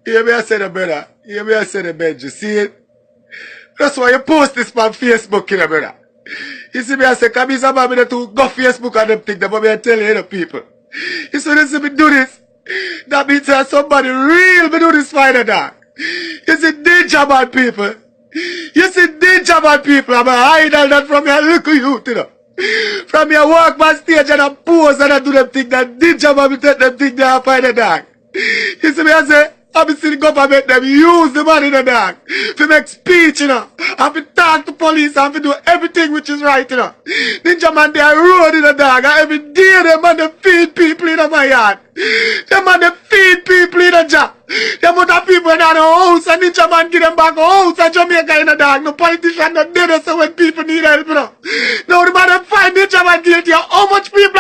Hear me I say the brother. Hear me I say the Benji. See it? That's why you post this on Facebook, you know, brother. You see me I say, come here, man, me to go Facebook and them things, but me I tell you, people. You see, you see me do this. That means that somebody real me do this fighter, dog. You see, danger man, people. You see, danger man, people. I'm a idol that from your little youth, you know. From your walk on stage and I pose and I do them things, that danger man, me take them things there and find the dog. You see me I say, I've been seeing the government them use the money in the dark to make speech, you know. I've been talk to police and to do everything which is right, you know. Ninja man, they are road in the dark and every day them man they feed people in my yard. Them man they feed people in the job. Them other people in the house and Ninja man give them back a house and Jamaica in the dark. No politician not dead so when people need help, you know. Now the man they find Ninja man guilty how much people